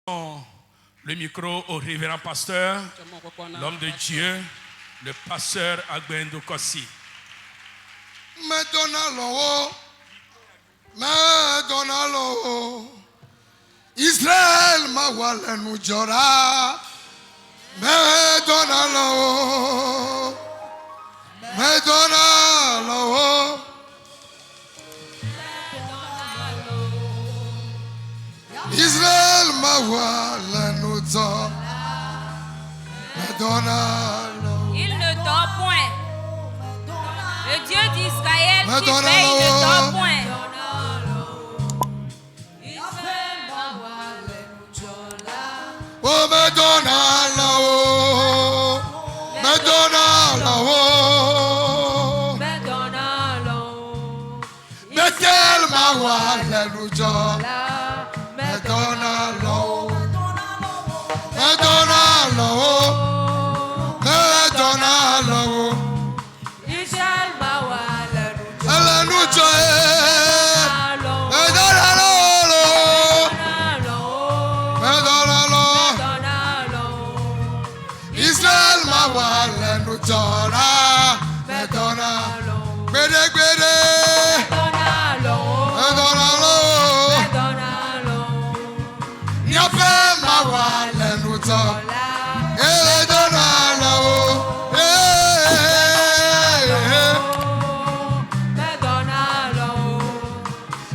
Le micro au révérend pasteur, l'homme de Dieu, le pasteur Agbendo Kossi. Israël ma wale nu jora Israël ma wale nu jora Il ne dort point. Le Dieu d'Israël qui veille ne dort point. Oh, Madonna, Madonna, Bethel, ma wale nu jora Madonna, Madonna, Israël ma wale nu jora Israël ma wale nu jora Madonna, gbede gbede Nyape ma wale nu jora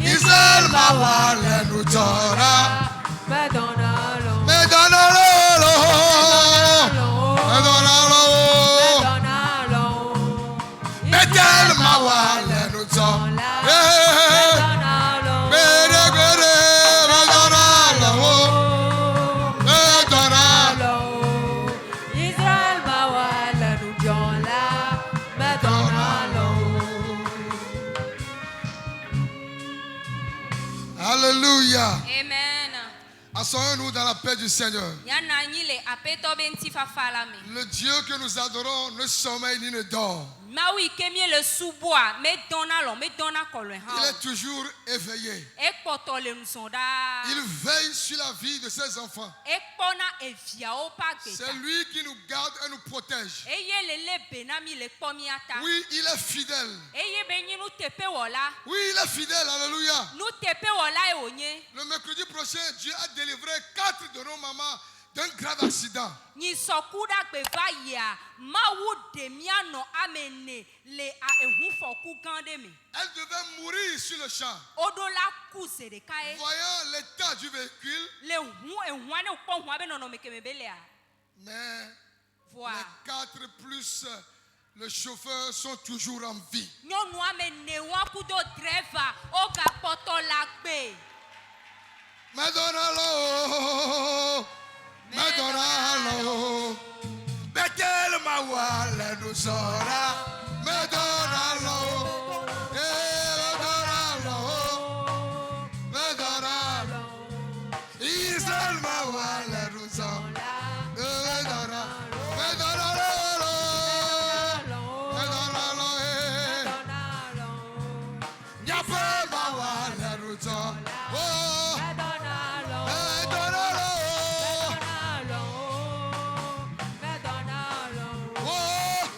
Israël ma wale nu jora Bethel ma wale nu jora Israël ma wale nu jora Alléluia. Amen. Asseyons-nous dans la paix du Seigneur. Le Dieu que nous adorons ne sommeille ni ne dort. Il est toujours éveillé. Il veille sur la vie de ses enfants. C'est lui qui nous garde et nous protège. Oui, il est fidèle. Oui, il est fidèle. Alléluia. Le mercredi prochain, Dieu a délivré 4 de nos mamans d'un grave accident. Elle devait mourir sur le champ. Voyant l'état du véhicule, mais les 4 plus le chauffeur sont toujours en vie. Madonna, Madonna, Bethel ma wale nu jora Madonna, Madonna, Israël ma wale nu jora Nyape ma wale nu jora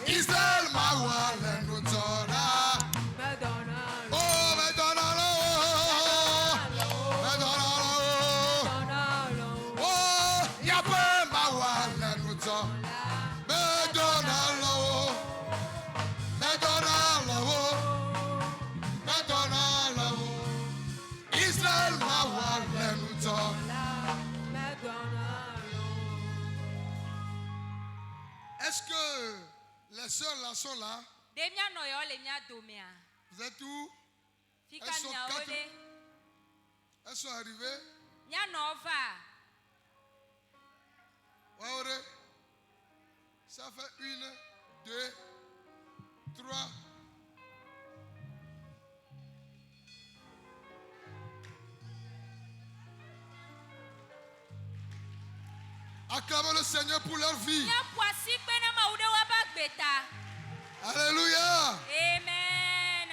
Israël ma wale nu jora Nyape ma wale nu jora Israël ma wale nu jora. Est-ce que les sœurs là sont là? Vous êtes où? Elles sont 4. Elles sont arrivées. Ouais, ça fait 1, 2, 3. Acclamez le Seigneur pour leur vie. Alléluia. Amen.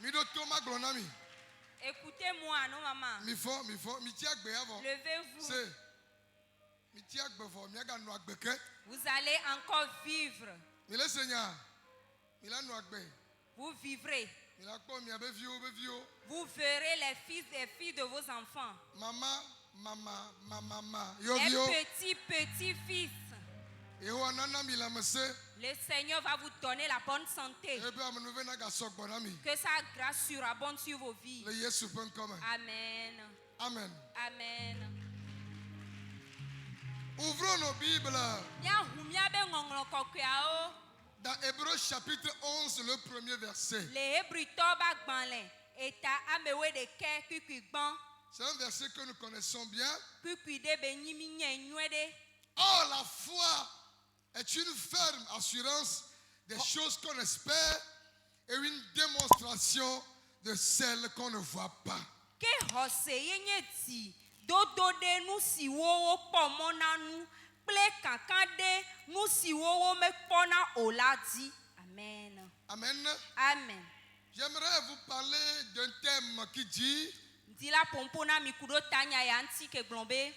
Mido Thomas Glonami. Écoutez-moi, non, maman. Levez-vous. Vous allez encore vivre. Vous vivrez. Vous verrez les fils et filles de vos enfants. Les petits-petits-fils. Le Seigneur va vous donner la bonne santé. Que sa grâce surabonde sur vos vies. Amen. Amen. Amen. Ouvrons nos Bibles. Dans Hébreux chapitre 11, le premier verset. C'est un verset que nous connaissons bien. Or, la foi est une ferme assurance des choses qu'on espère et une démonstration de celles qu'on ne voit pas. Amen. Amen. Amen. J'aimerais vous parler d'un thème qui dit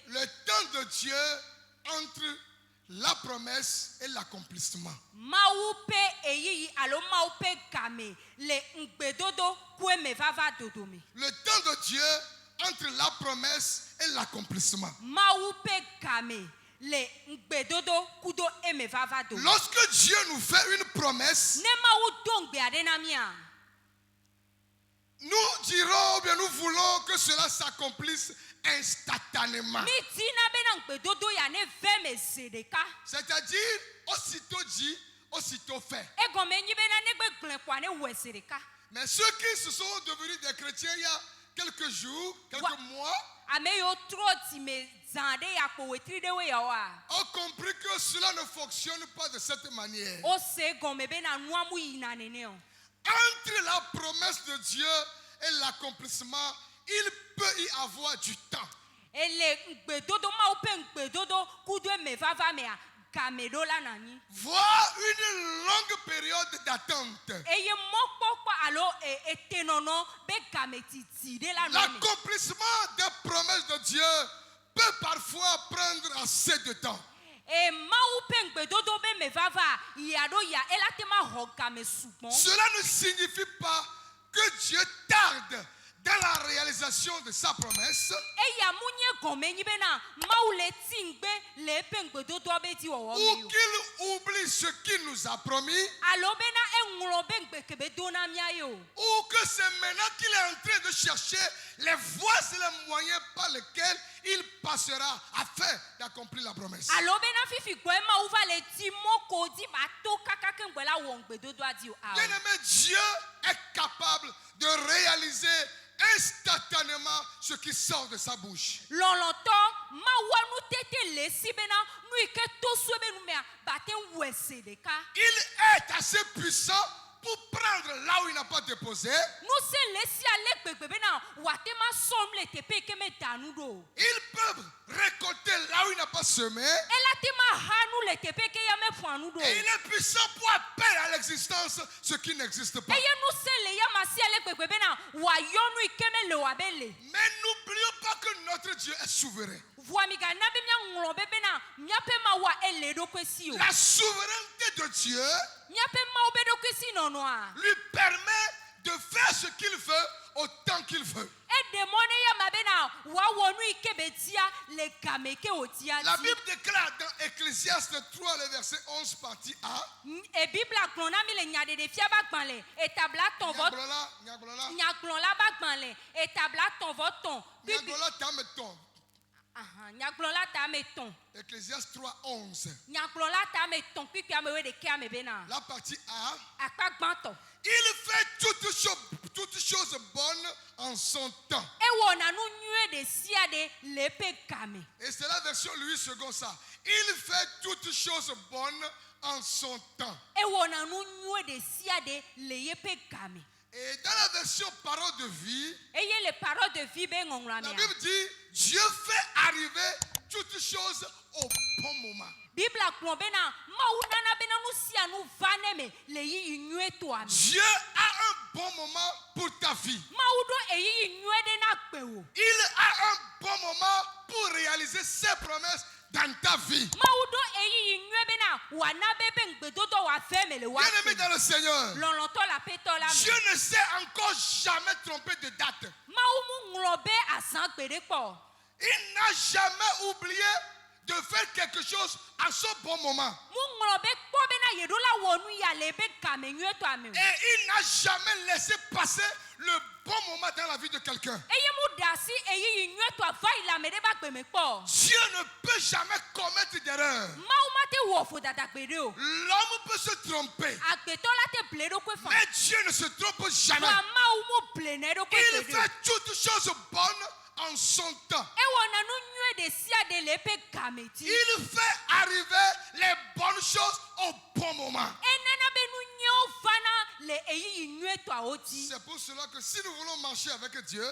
le temps de Dieu entre la promesse et l'accomplissement. Le temps de Dieu entre la promesse et l'accomplissement. Lorsque Dieu nous fait une promesse, nous dirons, ou bien nous voulons que cela s'accomplisse instantanément. C'est-à-dire, aussitôt dit, aussitôt fait. Mais ceux qui se sont devenus des chrétiens il y a quelques jours, quelques mois, ont compris que cela ne fonctionne pas de cette manière. Entre la promesse de Dieu et l'accomplissement, il peut y avoir du temps. Voire une longue période d'attente. L'accomplissement des promesses de Dieu peut parfois prendre assez de temps. Cela ne signifie pas que Dieu tarde dans la réalisation de sa promesse, ou qu'il oublie ce qu'il nous a promis, ou que c'est maintenant qu'il est en train de chercher les voies et les moyens par lesquels il passera afin d'accomplir la promesse. Bien-aimé, Dieu est capable de réaliser instantanément ce qui sort de sa bouche. Il est assez puissant pour prendre là où il n'a pas déposé. Ils peuvent récolter là où il n'a pas semé. Et il est puissant pour appeler à l'existence ce qui n'existe pas. Mais n'oublions pas que notre Dieu est souverain. La souveraineté de Dieu lui permet de faire ce qu'il veut au temps qu'il veut. La Bible déclare dans Ecclésiaste 3, le verset 11, partie A. Ecclésiaste 3, 11. La partie A. Il fait toutes choses bonnes en son temps. Et c'est la version Louis II ça. Il fait toutes choses bonnes en son temps. Et dans la version parole de vie, la Bible dit Dieu fait arriver toutes choses au bon moment. Dieu a un bon moment pour ta vie. Il a un bon moment pour réaliser ses promesses dans ta vie. Bien-aimé dans le Seigneur, Dieu ne s'est encore jamais trompé de date. Il n'a jamais oublié de faire quelque chose à ce bon moment. Et il n'a jamais laissé passer le bon moment dans la vie de quelqu'un. Dieu ne peut jamais commettre d'erreur. L'homme peut se tromper, mais Dieu ne se trompe jamais. Il fait toutes choses bonnes en son temps. Il fait arriver les bonnes choses au bon moment. C'est pour cela que si nous voulons marcher avec Dieu,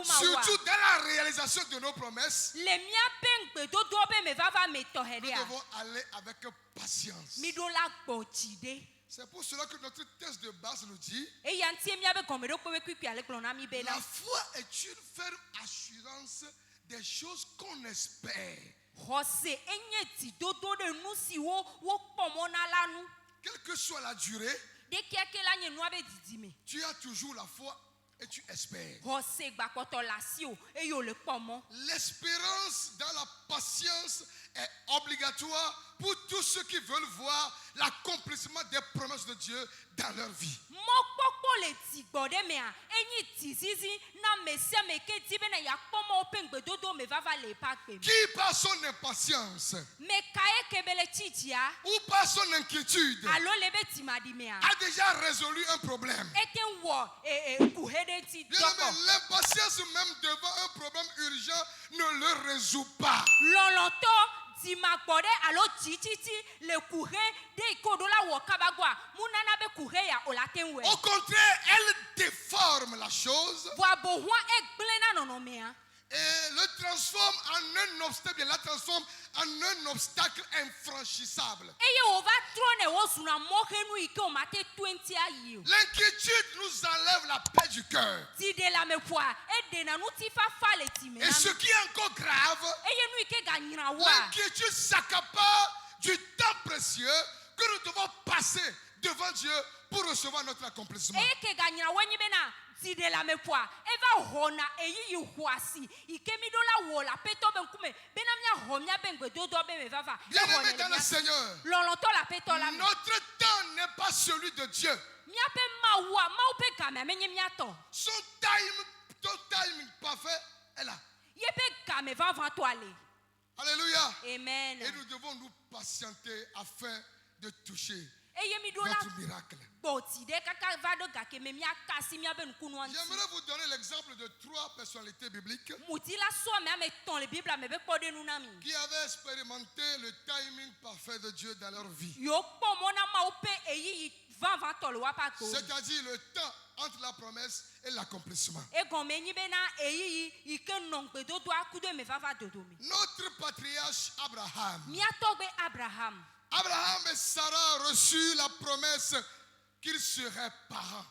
surtout dans la réalisation de nos promesses, nous devons aller avec patience. C'est pour cela que notre texte de base nous dit: la foi est une ferme assurance des choses qu'on espère. Quelle que soit la durée, tu as toujours la foi et tu espères. L'espérance dans la patience est obligatoire pour tous ceux qui veulent voir l'accomplissement des promesses de Dieu dans leur vie. Qui par son impatience ou par son inquiétude a déjà résolu un problème. L'impatience même devant un problème urgent ne le résout pas. Au contraire, elle déforme la chose et le transforme en un obstacle, la transforme en un obstacle infranchissable. L'inquiétude nous enlève la paix du cœur. Et ce qui est encore grave, l'inquiétude s'accapare du temps précieux que nous devons passer devant Dieu pour recevoir notre accomplissement. Bien-aimé dans le Seigneur, notre temps n'est pas celui de Dieu. Son timing parfait est là. Alléluia. Amen. Et nous devons nous patienter afin de toucher notre miracle. J'aimerais vous donner l'exemple de 3 personnalités bibliques qui avaient expérimenté le timing parfait de Dieu dans leur vie. C'est-à-dire le temps entre la promesse et l'accomplissement. Notre patriarche Abraham et Sarah reçut la promesse qu'ils seraient parents.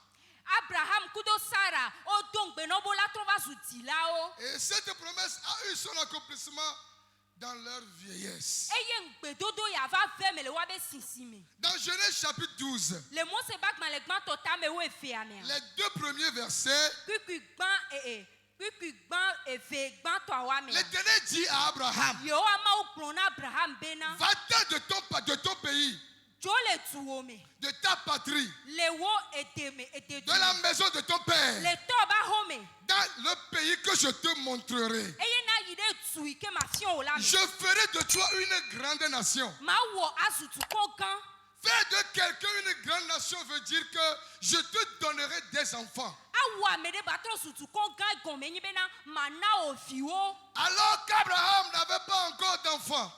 Et cette promesse a eu son accomplissement dans leur vieillesse. Dans Genèse chapitre 12, les 2 premiers versets, l'Éternel dit à Abraham: va-t'en de ton pays, de ta patrie, de la maison de ton père, dans le pays que je te montrerai. Je ferai de toi une grande nation. Faire de quelqu'un une grande nation veut dire que je te donnerai des enfants. Alors qu'Abraham n'avait pas encore d'enfants,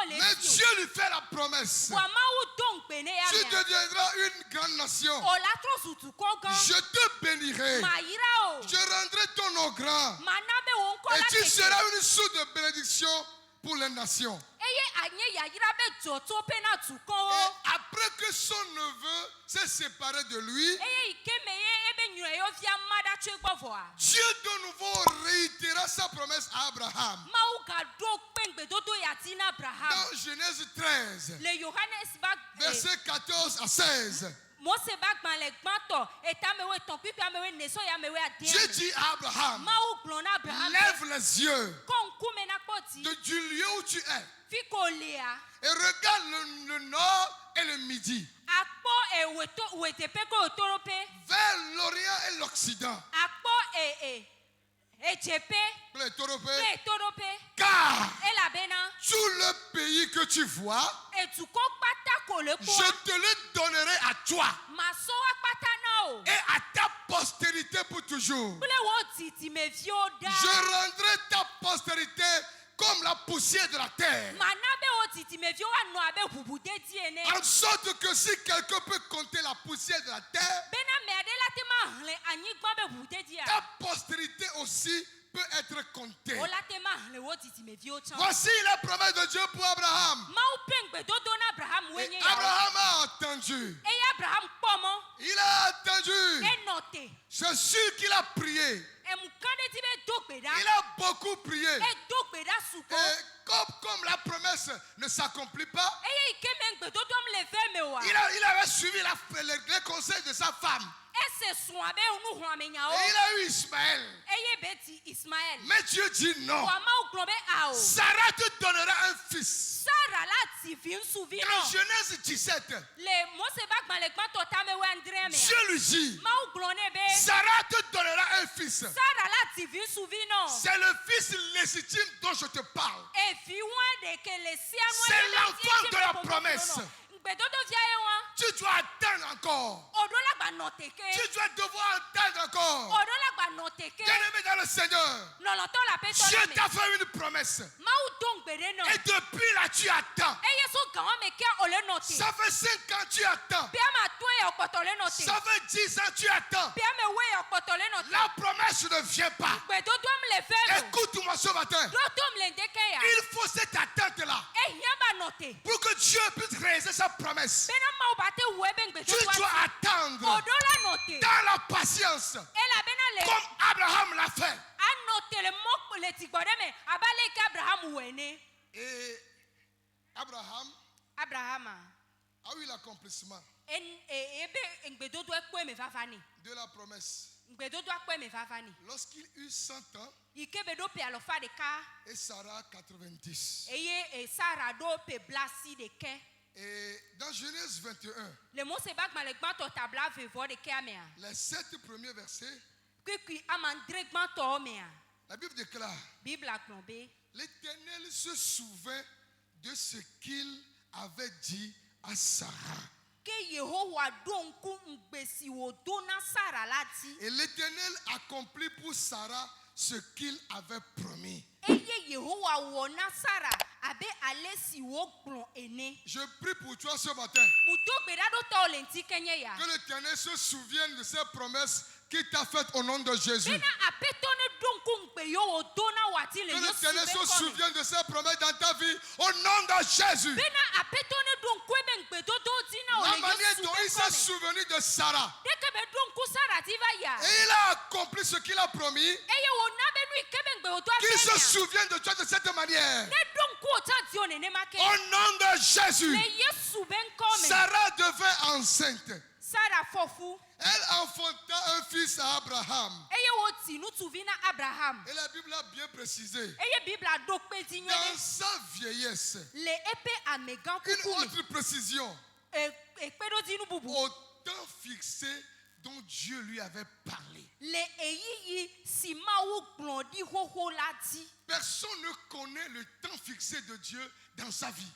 mais Dieu lui fait la promesse: tu deviendras une grande nation. Je te bénirai. Je rendrai ton nom grand. Et tu seras une source de bénédiction pour les nations. Et après Après que son neveu s'est séparé de lui, Dieu de nouveau réitéra sa promesse à Abraham. Dans Genèse 13, versets 14 à 16. Dieu dit à Abraham, lève les yeux du lieu où tu es et regarde le nord et le midi, vers l'Orient et l'Occident. Car tout le pays que tu vois, je te le donnerai à toi et à ta postérité pour toujours. Je rendrai ta postérité comme la poussière de la terre. En sorte que si quelqu'un peut compter la poussière de la terre, ta postérité aussi peut être comptée. Voici la promesse de Dieu pour Abraham. Et Abraham a entendu. Il a entendu. C'est sûr qu'il a prié. Il a beaucoup prié. Et comme la promesse ne s'accomplit pas, il avait suivi les conseils de sa femme. Et il a eu Ismaël. Mais Dieu dit non. Sarah te donnera un fils. En Genèse 17, Dieu lui dit, Sarah te donnera un fils. C'est le fils légitime dont je te parle. C'est l'enfant de la promesse. Tu dois attendre encore. Tu dois devoir attendre encore. Bien-aimé dans le Seigneur, Dieu t'a fait une promesse. Et depuis là, tu attends. Ça fait 5 ans tu attends. Ça fait 10 ans tu attends. La promesse ne vient pas. Écoute-moi ce matin. Il faut cette attente-là pour que Dieu puisse réaliser sa promesse. Tu dois attendre dans la patience comme Abraham l'a fait. Et Abraham a eu l'accomplissement de la promesse. Lorsqu'il eut 100 ans et Sarah 90. Et dans Genèse 21, les 7 premiers versets, la Bible déclare, l'Éternel se souvint de ce qu'il avait dit à Sarah. Et l'Éternel accomplit pour Sarah ce qu'il avait promis. Je prie pour toi ce matin. Que l'Éternel se souvienne de ses promesses qu'il t'a faites au nom de Jésus. Que l'Éternel se souvienne de ses promesses dans ta vie au nom de Jésus. La manière dont il s'est souvenu de Sarah. Et il a accompli ce qu'il a promis. Qu'il se souvienne de toi de cette manière. Au nom de Jésus. Sarah devint enceinte. Elle enfanta un fils à Abraham. Et la Bible a bien précisé. Dans sa vieillesse. Une autre précision. Au temps fixé dont Dieu lui avait parlé. Personne ne connaît le temps fixé de Dieu dans sa vie.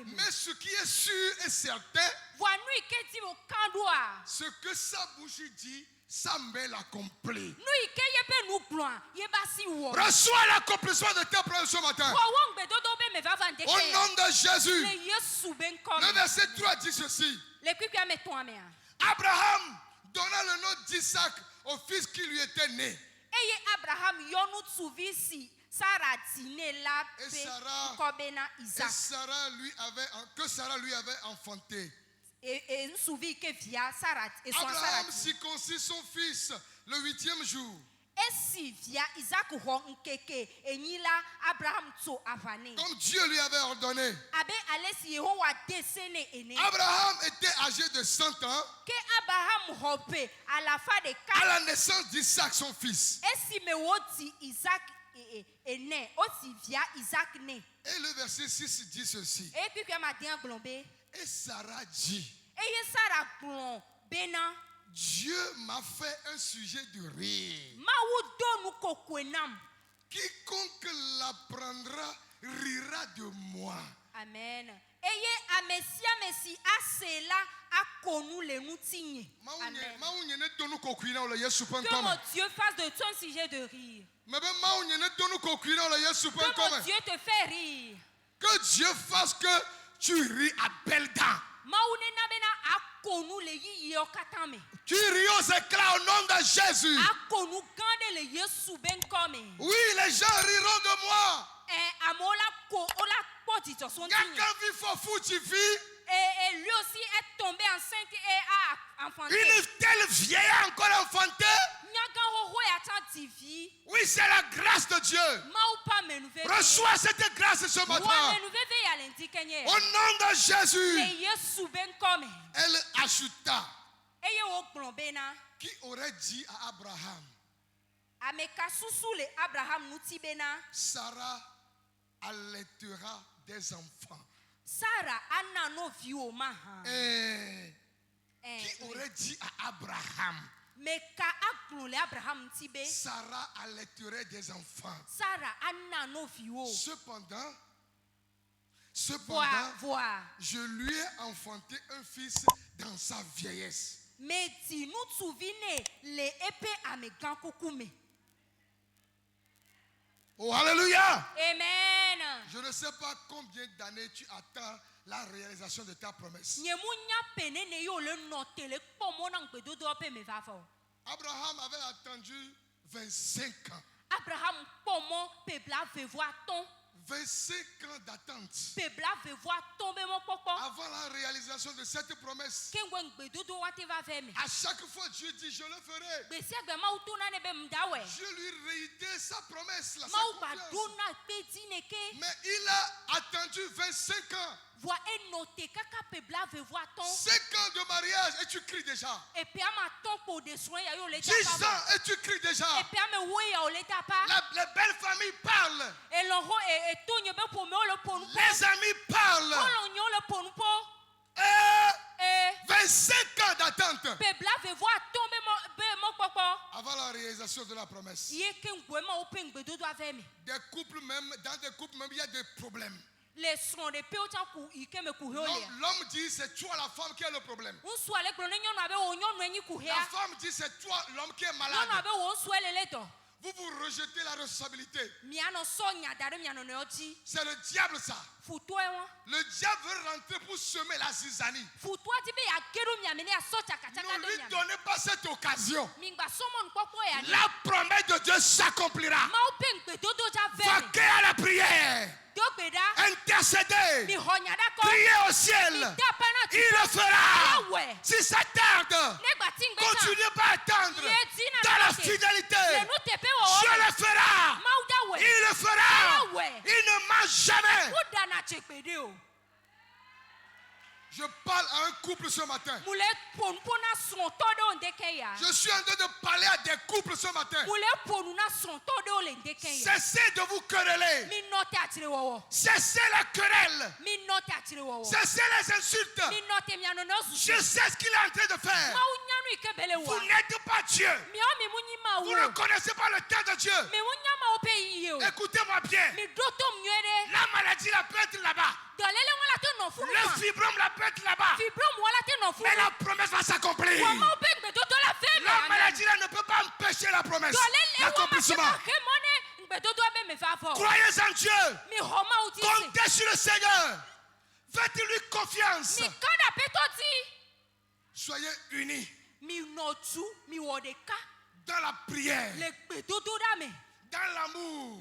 Mais ce qui est sûr et certain, ce que sa bouche dit, sa main l'accomplit. Reçois l'accomplissement de tes promesses ce matin. Au nom de Jésus. Le verset 3 dit ceci. Abraham donna le nom d'Isaac au fils qui lui était né. Sarah lui avait enfanté. Abraham circoncit son fils le 8e jour. Comme Dieu lui avait ordonné. Abraham était âgé de 100 ans à la naissance d'Isaac, son fils. Et le verset 6 dit ceci. Et Sarah dit, Dieu m'a fait un sujet de rire. Quiconque l'apprendra rira de moi. Amen. Que mon Dieu fasse de toi un sujet de rire. Que mon Dieu te fait rire. Que Dieu fasse que tu ris à belles dents. Tu ris aux éclats au nom de Jésus. Oui, les gens riront de moi. Quelqu'un vit faux fou, tu vis. Et lui aussi est tombé enceinte et a enfanté. Une telle vieille a encore enfanté. Oui, c'est la grâce de Dieu. Reçois cette grâce ce matin. Au nom de Jésus. Elle ajouta. Qui aurait dit à Abraham, Sarah allaitera des enfants. Sarah anna no vioma. Qui aurait dit à Abraham, Sarah allaiterait des enfants. Sarah anna no vio. Cependant, je lui ai enfanté un fils dans sa vieillesse. Mais si nous souvenez les épées à mes gants coucoumés. Oh, alléluia. Amen. Je ne sais pas combien d'années tu attends la réalisation de ta promesse. Abraham avait attendu 25 ans. 25 ans d'attente avant la réalisation de cette promesse. À chaque fois, Dieu dit, je le ferai. Je lui réitère sa promesse. Mais il a attendu 25 ans. 5 ans de mariage et tu cries déjà. 10 ans et tu cries déjà. Les belles familles parlent. Les amis parlent. 25 ans d'attente avant la réalisation de la promesse. Des couples même, dans des couples même, il y a des problèmes. L'homme dit c'est toi la femme qui a le problème. La femme dit c'est toi l'homme qui est malade. Vous vous rejetez la responsabilité. C'est le diable ça. Le diable veut rentrer pour semer la zizanie. Ne lui donnez pas cette occasion. La promesse de Dieu s'accomplira. Vaquez à la prière. Intercéder. Priez au ciel. Il le fera. Si ça tarde, continuez pas à attendre. Dans la fidélité, Dieu le fera. Il le fera. Il ne ment jamais. Je parle à un couple ce matin. Je suis en train de parler à des couples ce matin. Cessez de vous quereller. Cessez la querelle. Cessez les insultes. Je sais ce qu'il est en train de faire. Vous n'êtes pas Dieu. Vous ne connaissez pas le temps de Dieu. Écoutez-moi bien. La maladie, la peut être là-bas. Le fibrome, la peut être là-bas. Mais la promesse va s'accomplir. La maladie là ne peut pas empêcher la promesse. L'accomplissement. Croyez en Dieu. Comptez sur le Seigneur. Faites-lui confiance. Soyez unis dans la prière, dans l'amour.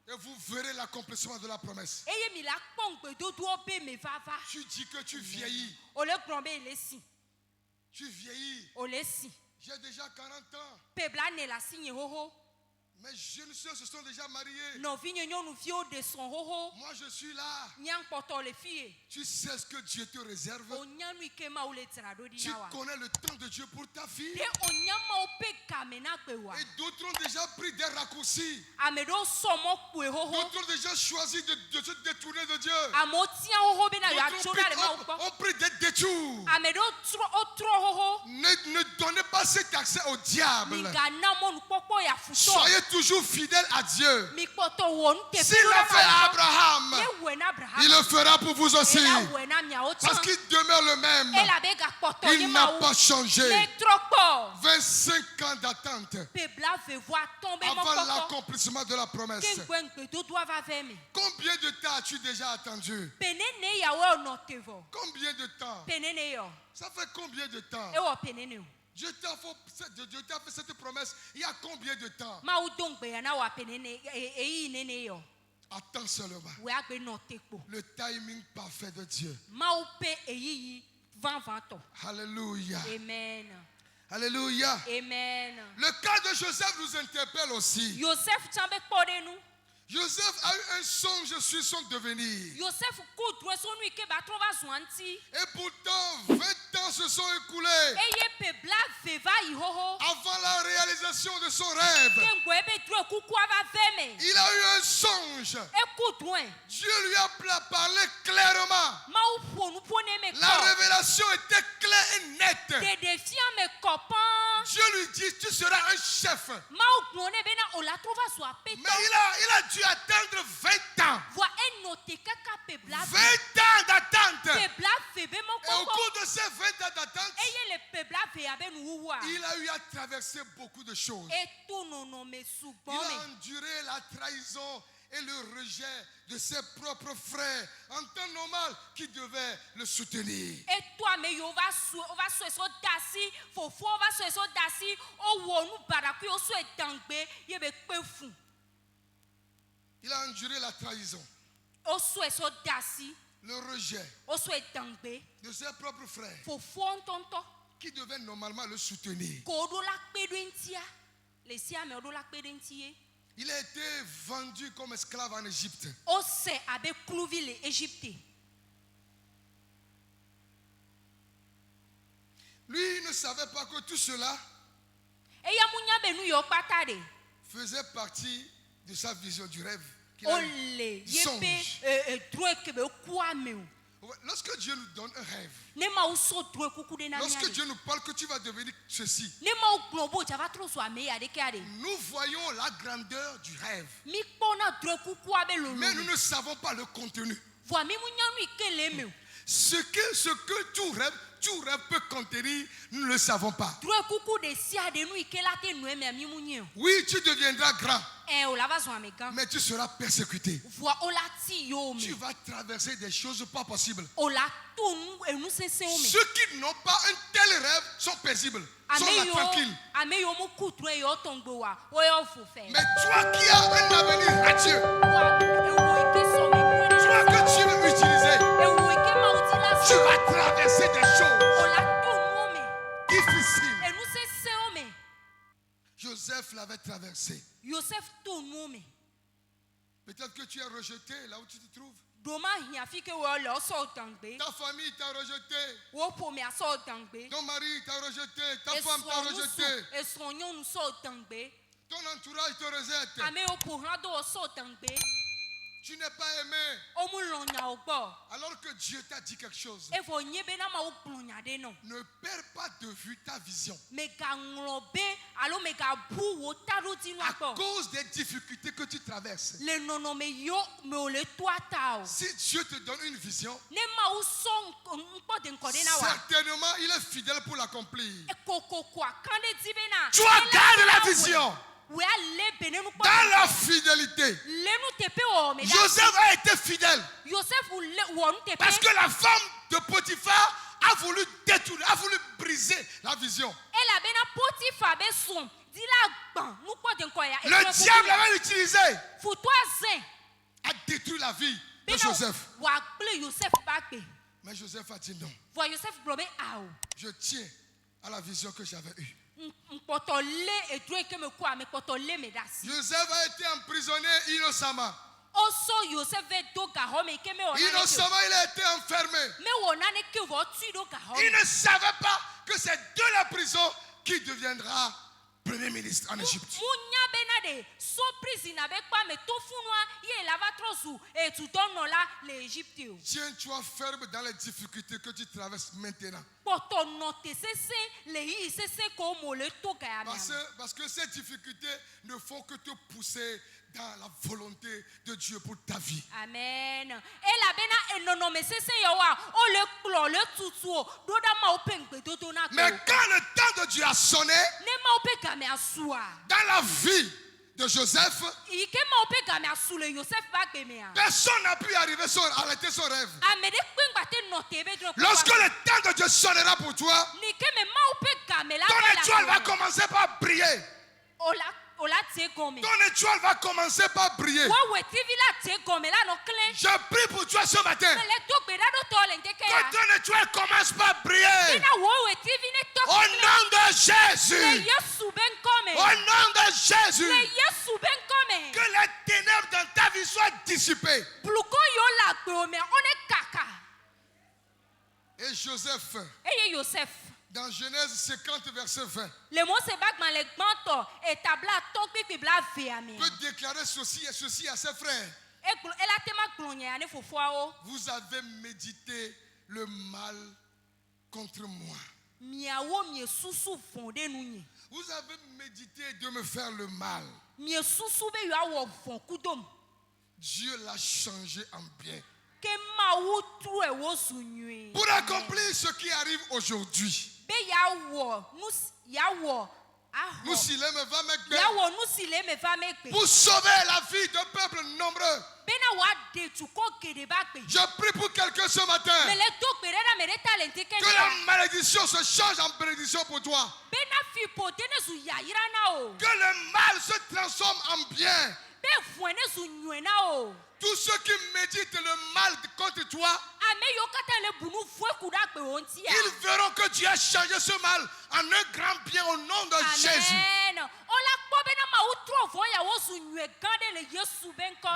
Et vous verrez l'accomplissement de la promesse. Tu dis que tu vieillis. Tu vieillis. J'ai déjà 40 ans. Mes jeunes soeurs se sont déjà mariées. Moi je suis là. Tu sais ce que Dieu te réserve. Tu connais le temps de Dieu pour ta fille. Et d'autres ont déjà pris des raccourcis. D'autres ont déjà choisi de se détourner de Dieu. D'autres ont pris des détours. Ne donnez pas cet accès au diable. Soyez toujours fidèle à Dieu. S'il l'a fait à Abraham, il le fera pour vous aussi. Parce qu'il demeure le même. Il n'a pas changé. 25 ans d'attente avant l'accomplissement de la promesse. Combien de temps as-tu déjà attendu? Combien de temps? Ça fait combien de temps? Dieu t'a fait cette promesse il y a combien de temps? Attends seulement. Le timing parfait de Dieu. Alléluia. Amen. Alléluia. Amen. Le cas de Joseph nous interpelle aussi. Joseph a eu un songe sur son devenir. Et pourtant, 20 ans se sont écoulés avant la réalisation de son rêve. Il a eu un songe. Dieu lui a parlé clairement. La révélation était claire et nette. Dieu lui dit, tu seras un chef. Mais il a dû attendre 20 ans. 20 ans d'attente. Et au cours de ces 20 ans d'attente, il a eu à traverser beaucoup de choses. Il a enduré la trahison et le rejet de ses propres frères en temps normal qui devaient le soutenir. Il a enduré la trahison, le rejet de ses propres frères qui devaient normalement le soutenir. Il a été vendu comme esclave en Égypte. Lui, il ne savait pas que tout cela faisait partie de sa vision du rêve. Du songe. Lorsque Dieu nous donne un rêve, lorsque Dieu nous parle que tu vas devenir ceci, nous voyons la grandeur du rêve, mais nous ne savons pas le contenu. Ce que tout rêve peut contenir, nous ne le savons pas. Oui, tu deviendras grand, mais tu seras persécuté. Tu vas traverser des choses pas possibles. Ceux qui n'ont pas un tel rêve sont paisibles, sont là tranquilles. Mais toi qui as un avenir à Dieu, toi que tu veux utiliser, tu vas traverser des choses difficiles. Joseph l'avait traversé. Peut-être que tu es rejeté là où tu te trouves. Ta famille t'a rejeté. Ton mari t'a rejeté. Ta femme t'a rejeté. Ton entourage te rejette. Tu n'es pas aimé. Alors que Dieu t'a dit quelque chose. Ne perds pas de vue ta vision. À cause des difficultés que tu traverses. Si Dieu te donne une vision, certainement il est fidèle pour l'accomplir. Tu gardes la vision. Dans la fidélité, Joseph a été fidèle. Parce que la femme de Potiphar a voulu détourner, a voulu briser la vision. Le diable avait utilisé à détruire la vie de Joseph. Mais Joseph a dit non. Je tiens à la vision que j'avais eue. Joseph a été emprisonné innocemment. Innocemment, il a été enfermé. Il ne savait pas que c'est de la prison qu'il deviendra premier ministre en Égypte. Tiens-toi ferme dans les difficultés que tu traverses maintenant. Parce que ces difficultés ne font que te pousser dans la volonté de Dieu pour ta vie. Amen. Mais quand le temps de Dieu a sonné, dans la vie de Joseph, personne n'a pu arrêter son rêve. Lorsque le temps de Dieu sonnera pour toi, ton étoile va commencer par briller. Ton étoile va commencer par briller. Je prie pour toi ce matin. Que ton étoile commence par briller. Au nom de Jésus. Au nom de Jésus. Que les ténèbres dans ta vie soient dissipées. Et Joseph. Dans Genèse 50, verset 20. Peut déclarer ceci et ceci à ses frères. Vous avez médité le mal contre moi. Vous avez médité de me faire le mal. Dieu l'a changé en bien. Pour accomplir ce qui arrive aujourd'hui. Pour sauver la vie d'un peuple nombreux. Je prie pour quelqu'un ce matin. Que la malédiction se change en bénédiction pour toi. Que le mal se transforme en bien. Tous ceux qui méditent le mal contre toi, ils verront que Dieu a changé ce mal en un grand bien au nom de Jésus.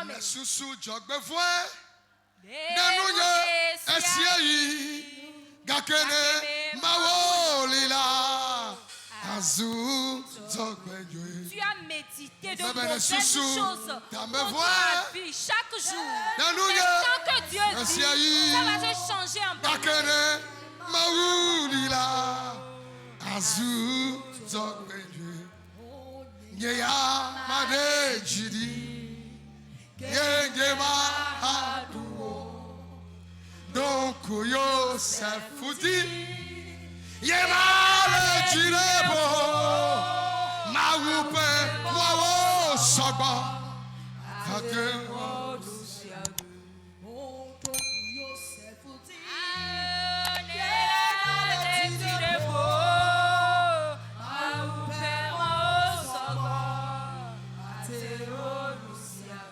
Mais sous jogbe voix, nanouye esiayi, gakene mawolila, azou jogbe joye. Tu as médité de bonnes choses dans ta vie chaque jour. Tant que Dieu dit, ça va te changer en bien. Donc yo se fouti, yema le direbo. Mawupe wawo sogba ate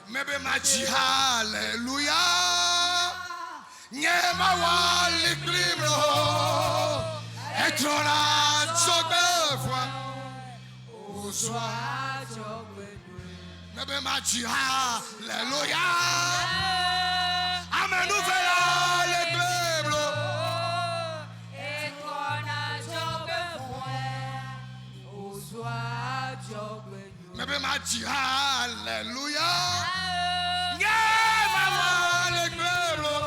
mebe machi hallelujah nyema wali klimro etrona sogba fwa Mebe machi hallelujah. Amen nous verra les gléblo. Mebe machi hallelujah. Yeah, mama les gléblo.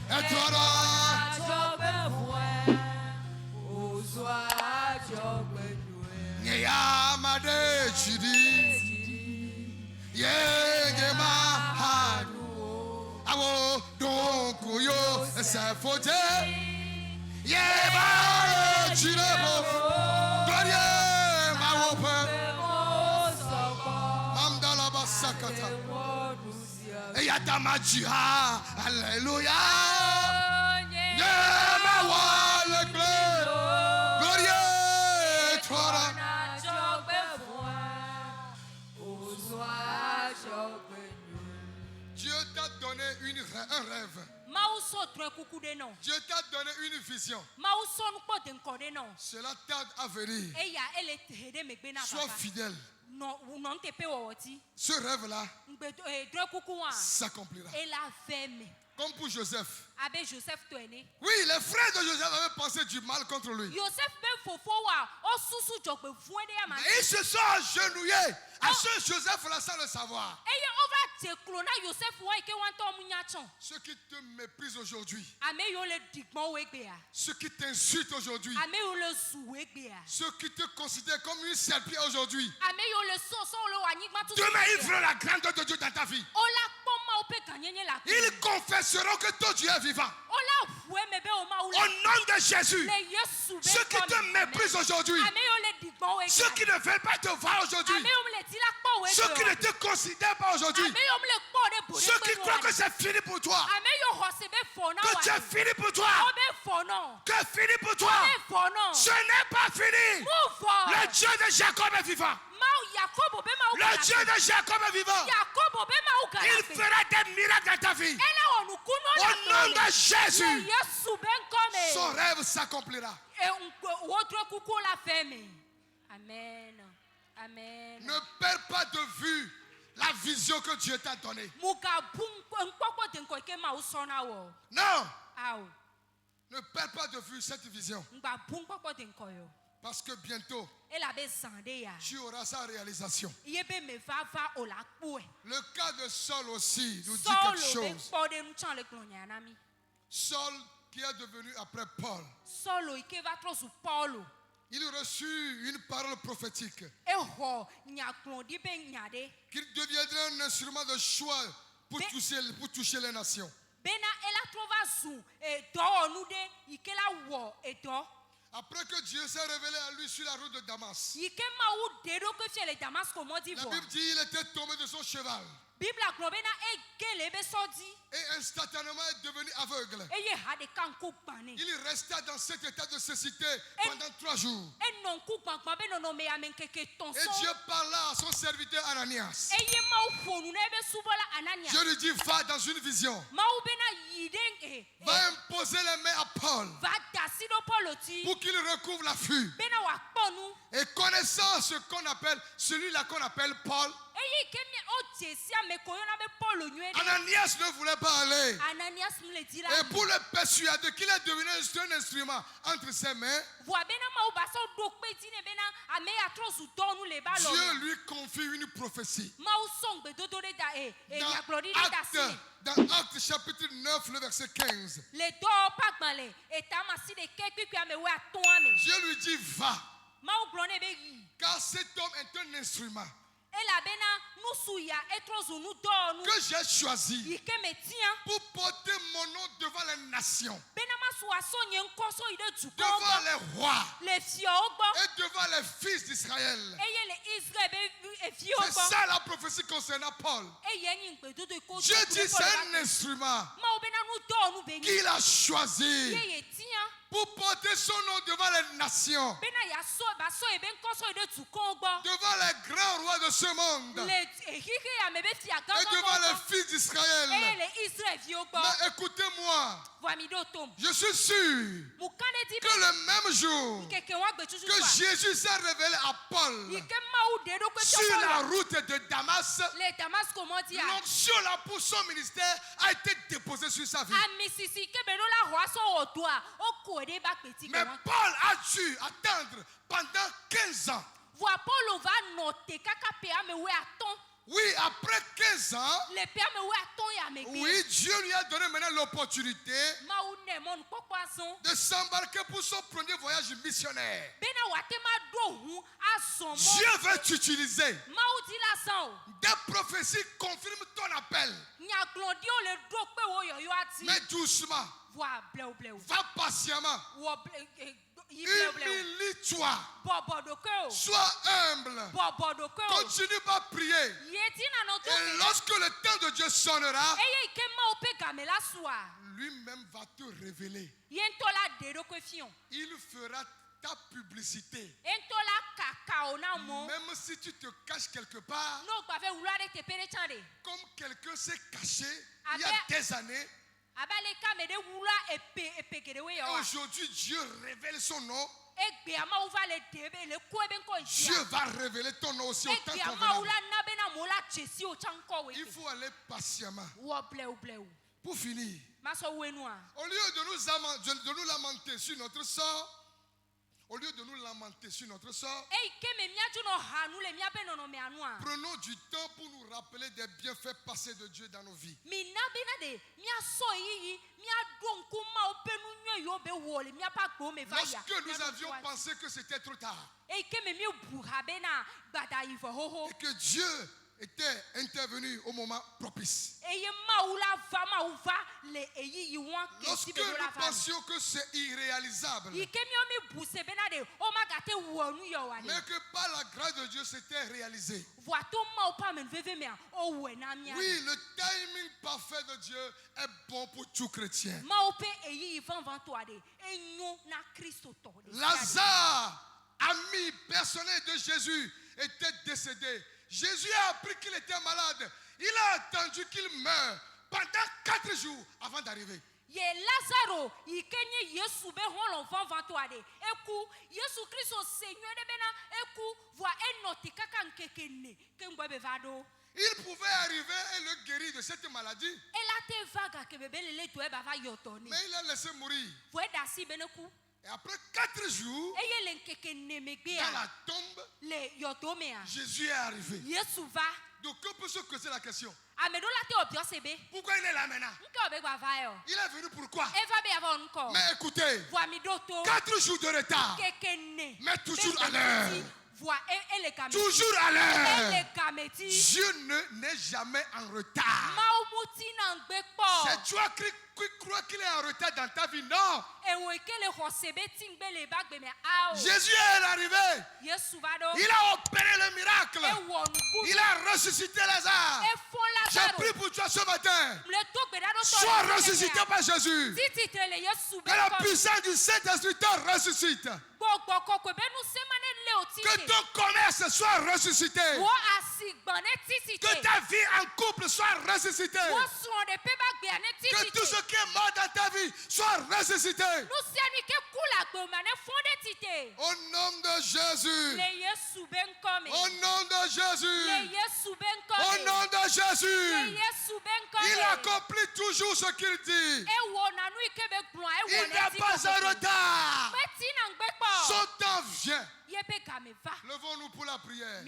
Et toi Yamade chidi yenge mahadu awo donc yo se fote yeba chirebo gloria mawope amdala basakata eyata majiha hallelujah yema wale gloria tora Dieu t'a donné une vision. Cela tarde à venir. Sois fidèle. Ce rêve-là s'accomplira. Comme pour Joseph. Oui, les frères de Joseph avaient pensé du mal contre lui. Mais ils se sont agenouillés à ce Joseph-là sans le savoir. Ceux qui te méprisent aujourd'hui, ceux qui t'insultent aujourd'hui, ceux qui te considèrent comme une serpillère aujourd'hui, demain ils feront la grandeur de Dieu dans ta vie. Ils confesseront que ton Dieu est vivant. Au nom de Jésus, ceux qui te méprisent aujourd'hui, ceux qui ne veulent pas te voir aujourd'hui, ceux qui ne te considèrent pas aujourd'hui, ceux qui croient que c'est fini pour toi, que c'est fini pour toi, que c'est fini pour toi, ce n'est pas fini. Le Dieu de Jacob est vivant. Le Dieu de Jacob est vivant. Il fera des miracles dans ta vie. Au nom de Jésus, son rêve s'accomplira. Amen. Amen. Ne perds pas de vue la vision que Dieu t'a donnée. Non. Ne perds pas de vue cette vision. Parce que bientôt, tu auras sa réalisation. Le cas de Saul aussi nous dit quelque chose. Saul qui est devenu après Paul. Il reçut une parole prophétique. Qu'il deviendrait un instrument de choix pour toucher les nations. Après que Dieu s'est révélé à lui sur la route de Damas, la Bible dit qu'il était tombé de son cheval. Et instantanément est devenu aveugle. Il resta dans cet état de cécité pendant 3 jours. Et Dieu parla à son serviteur Ananias. Je lui dis, va dans une vision. Va imposer les mains à Paul pour qu'il recouvre la vue. Et connaissant ce qu'on appelle, celui-là qu'on appelle Paul, Ananias ne voulait pas aller. Et pour le persuader qu'il est devenu un instrument entre ses mains, Dieu lui confie une prophétie. Dans Actes chapitre 9, le verset 15. Dieu lui dit, va. Car cet homme est un instrument que j'ai choisi pour porter mon nom devant les nations, devant les rois et devant les fils d'Israël. C'est ça la prophétie concernant Paul. Dieu dit c'est un instrument qu'il a choisi pour porter son nom devant les nations, devant les grands rois de ce monde et devant les fils d'Israël. Mais écoutez-moi, je suis sûr que le même jour que Jésus s'est révélé à Paul sur la route de Damas, l'onction là pour son ministère a été déposée sur sa vie. Mais Paul a dû attendre pendant 15 ans. Oui, après 15 ans, oui, Dieu lui a donné maintenant l'opportunité de s'embarquer pour son premier voyage missionnaire. Dieu veut t'utiliser. Des prophéties confirment ton appel. Mais doucement, va patiemment. Humilie-toi. Sois humble. Continue par prier. Et lorsque le temps de Dieu sonnera, lui-même va te révéler. Il fera ta publicité. Même si tu te caches quelque part, comme quelqu'un s'est caché il y a des années, Aujourd'hui, Dieu révèle son nom. Dieu va révéler ton nom aussi au temps convenable. Il faut aller patiemment. Pour finir, au lieu de nous lamenter sur notre sort, prenons du temps pour nous rappeler des bienfaits passés de Dieu dans nos vies. Lorsque nous avions pensé que c'était trop tard et que Dieu était intervenu au moment propice. Lorsque nous pensions que c'est irréalisable, mais que par la grâce de Dieu c'était réalisé. Oui, le timing parfait de Dieu est bon pour tout chrétien. Lazare, ami personnel de Jésus, était décédé. Jésus a appris qu'il était malade. Il a attendu qu'il meure pendant 4 jours avant d'arriver. Il pouvait arriver et le guérir de cette maladie. Mais il a laissé mourir. Et après 4 jours, dans la tombe, Jésus est arrivé. Donc, on peut se poser la question. Pourquoi il est là maintenant? Il est venu pourquoi? Mais écoutez, 4 jours de retard, mais toujours à l'heure. Toujours à l'heure. Dieu n'est jamais en retard. C'est toi qui crois qu'il est en retard dans ta vie, non. Jésus est arrivé. Il a opéré le miracle. Il a ressuscité Lazare. J'ai prié pour toi ce matin. Sois ressuscité par Jésus. Que la puissance du Saint-Esprit te ressuscite. Que ton commerce soit ressuscité. Que ta vie en couple soit ressuscitée. Que tout ce qui est mort dans ta vie soit ressuscité. Au nom de Jésus. Au nom de Jésus. Au nom de Jésus. Il accomplit toujours ce qu'il dit. Il n'a pas un retard. Son temps vient. Levons-nous pour la prière.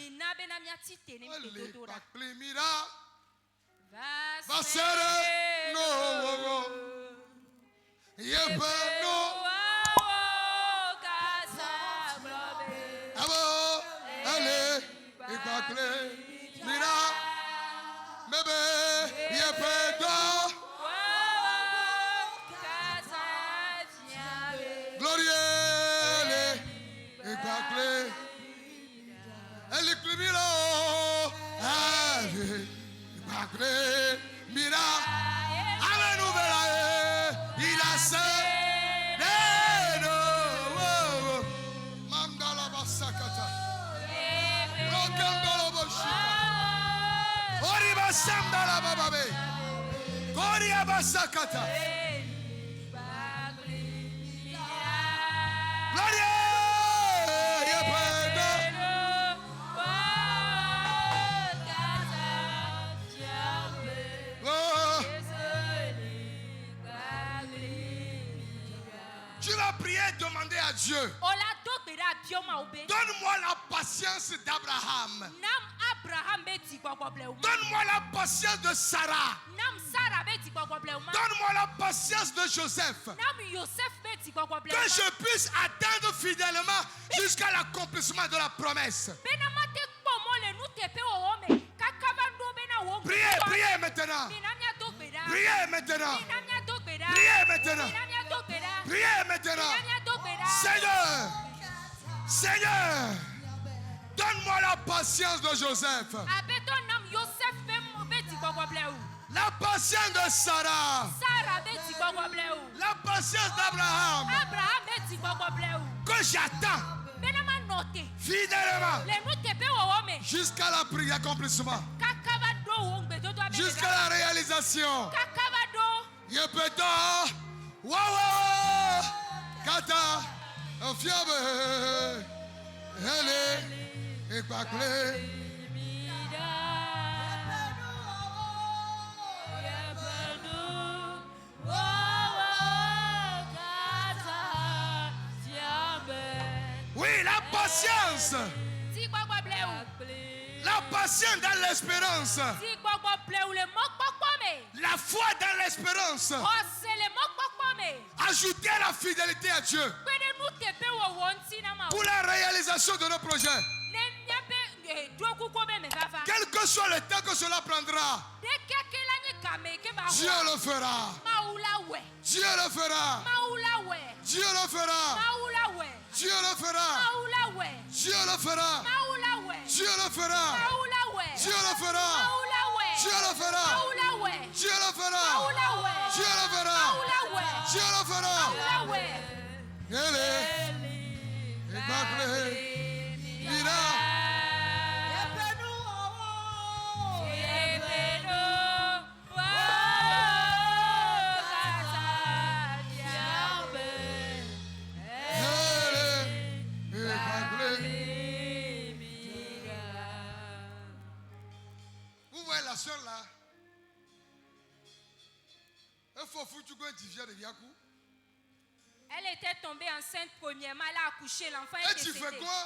Tu vas prier et demander à Dieu. Donne-moi la patience d'Abraham. Donne-moi la patience de Sarah. Donne-moi la patience de Joseph. Que je puisse attendre fidèlement jusqu'à l'accomplissement de la promesse. Priez, priez maintenant. Priez maintenant. Priez maintenant. Priez maintenant. Seigneur, Seigneur, donne-moi la patience de Joseph. La patience de Sarah. La patience d'Abraham. Que j'attends fidèlement jusqu'à l'accomplissement, jusqu'à la réalisation. Yepeta. Wawa. Kata. Fiabe. Hele. Ekbakle. Oui, la patience. La patience dans l'espérance. La foi dans l'espérance. Ajouter la fidélité à Dieu pour la réalisation de nos projets. Quel que soit le temps que cela prendra, Dieu le fera. Dieu le fera. Dieu le fera. Dieu le fera. Dieu le fera. Dieu le fera. Dieu le fera. Dieu le fera. Dieu le fera. Dieu le fera. Dieu le fera. Vous voyez la soeur là? Elle était tombée enceinte premièrement, elle a accouché, l'enfant est décédé. Et tu fais quoi?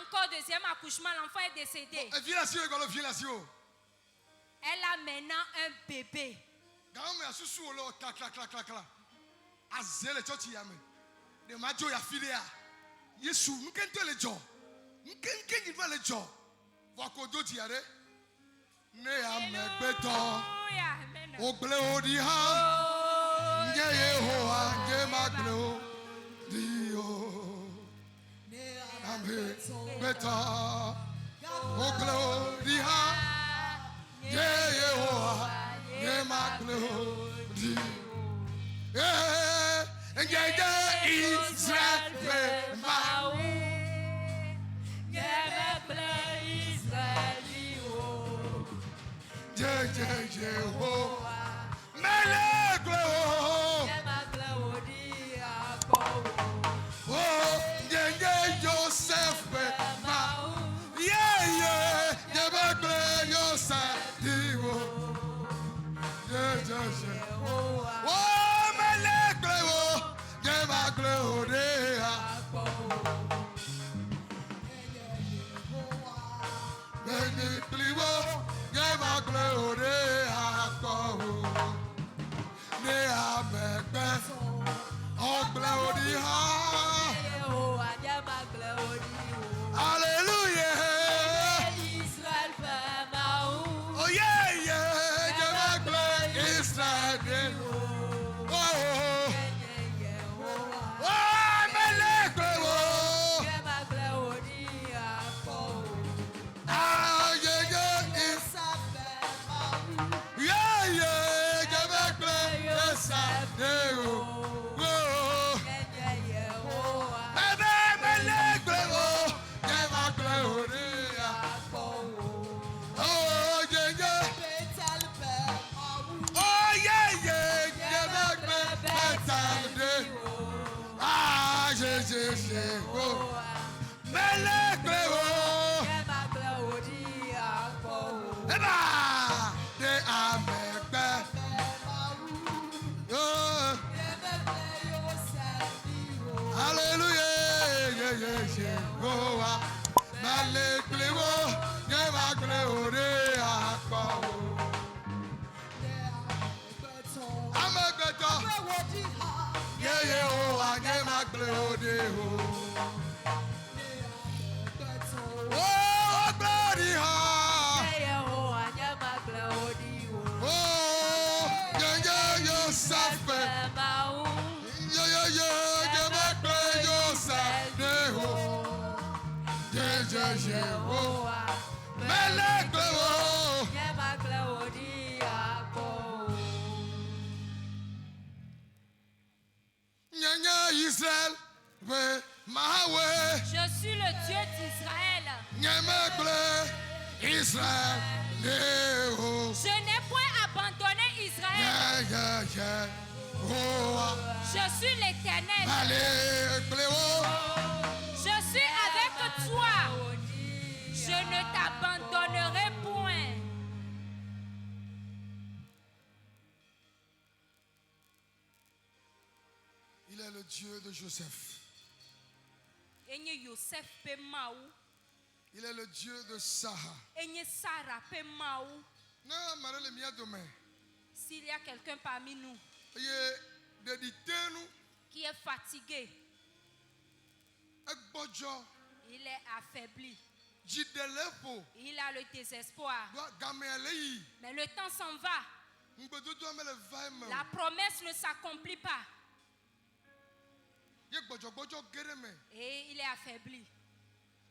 Encore deuxième accouchement, l'enfant est décédé. Elle a maintenant un bébé. Je suis le Dieu d'Israël. Je n'ai point abandonné Israël. Je suis l'Éternel. Je suis avec toi. Je ne t'abandonnerai point. Il est le Dieu de Joseph. Il est le Dieu de Sarah. S'il y a quelqu'un parmi nous qui est fatigué, il est affaibli, il a le désespoir, mais le temps s'en va, la promesse ne s'accomplit pas et il est affaibli.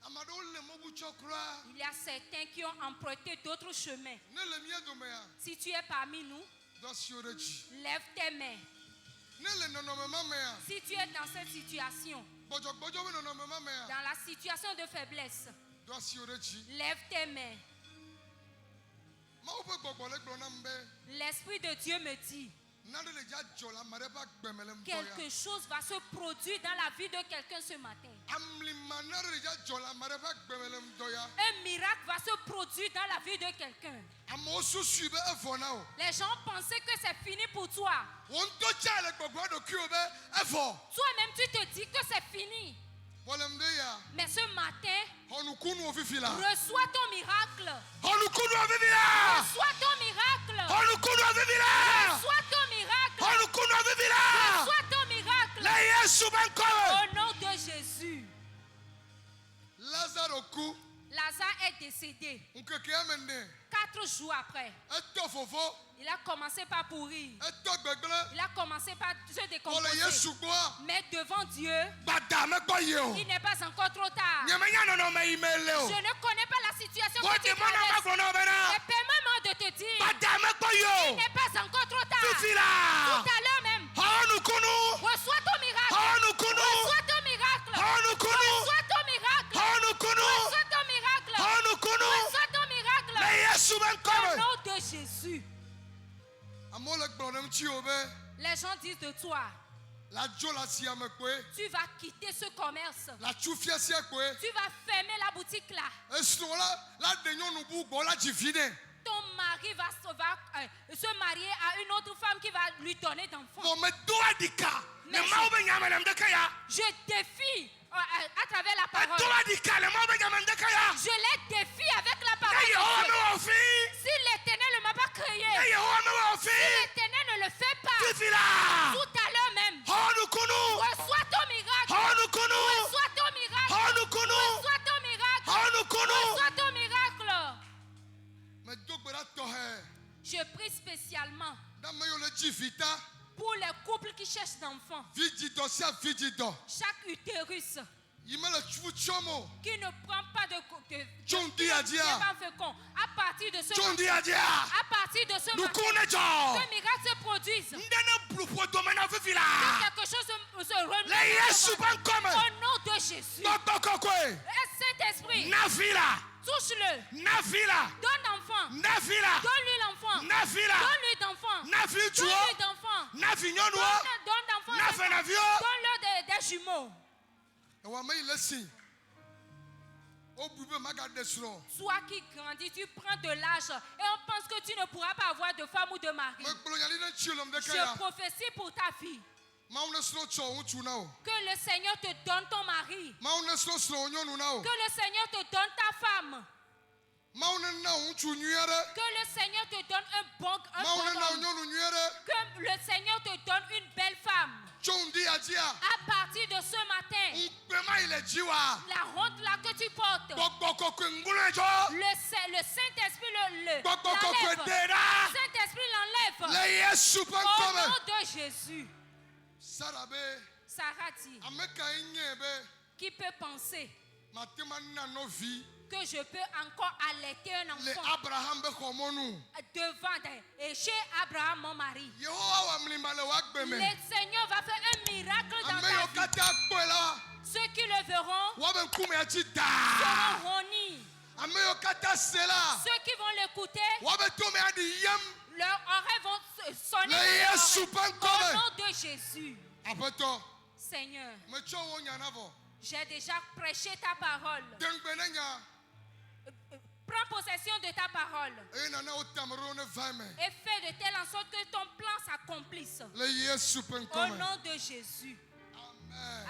Il y a certains qui ont emprunté d'autres chemins. Si tu es parmi nous, lève tes mains. Si tu es dans cette situation, dans la situation de faiblesse, lève tes mains. L'Esprit de Dieu me dit, quelque chose va se produire dans la vie de quelqu'un ce matin. Un miracle va se produire dans la vie de quelqu'un. Les gens pensaient que c'est fini pour toi. Toi-même tu te dis que c'est fini. Mais ce matin, reçois ton miracle. Reçois ton miracle. Reçois ton miracle. Reçois ton miracle. Au nom de Jésus. Lazare est décédé. 4 jours après, il a commencé par pourrir. Il a commencé par se décomposer. Mais devant Dieu, il n'est pas encore trop tard. Je ne connais pas la situation que tu traverses. Mais permets-moi de te dire, il n'est pas encore trop tard. Tout à l'heure même, reçois ton miracle. Reçois ton miracle. Reçois ton miracle. Reçois ton miracle. Reçois ton miracle. Au nom de Jésus. Les gens disent de toi, tu vas quitter ce commerce. Tu vas fermer la boutique là. Ton mari va se marier à une autre femme qui va lui donner d'enfants. Je défie à travers la parole. Je les défie avec la parole. Si l'Éternel ne m'a pas créé, si l'Éternel ne le fait pas, tout à l'heure même, reçois ton miracle. Reçois ton miracle. Reçois ton miracle. Reçois ton miracle. Je prie spécialement pour les couples qui cherchent d'enfants. Chaque utérus qui ne prend pas de fécond, à partir de ce matin, que miracle se produise, que quelque chose se renouvelle au nom de Jésus. Saint-Esprit, touche-le. Donne l'enfant. Donne-lui l'enfant. Donne-lui d'enfant. Donne-lui d'enfant. Donne d'enfant. Donne-le des jumeaux. Toi qui grandis, tu prends de l'âge et on pense que tu ne pourras pas avoir de femme ou de mari. Je prophétie pour ta fille. Que le Seigneur te donne ton mari. Que le Seigneur te donne ta femme. Que le Seigneur te donne un bon homme. Que le Seigneur te donne une belle femme. À partir de ce matin, la honte là que tu portes, le Saint-Esprit l'enlève. Le Saint-Esprit l'enlève. Au nom de Jésus. Sarah dit, qui peut penser que je peux encore allaiter un enfant devant et chez Abraham mon mari? Le Seigneur va faire un miracle dans ta vie. Ceux qui le verront seront honnis. Ceux qui vont l'écouter Leurs oreilles vont sonner au nom de Jésus. Seigneur, j'ai déjà prêché ta parole. Prends possession de ta parole et fais de telle en sorte que ton plan s'accomplisse. Au nom de Jésus. Amen.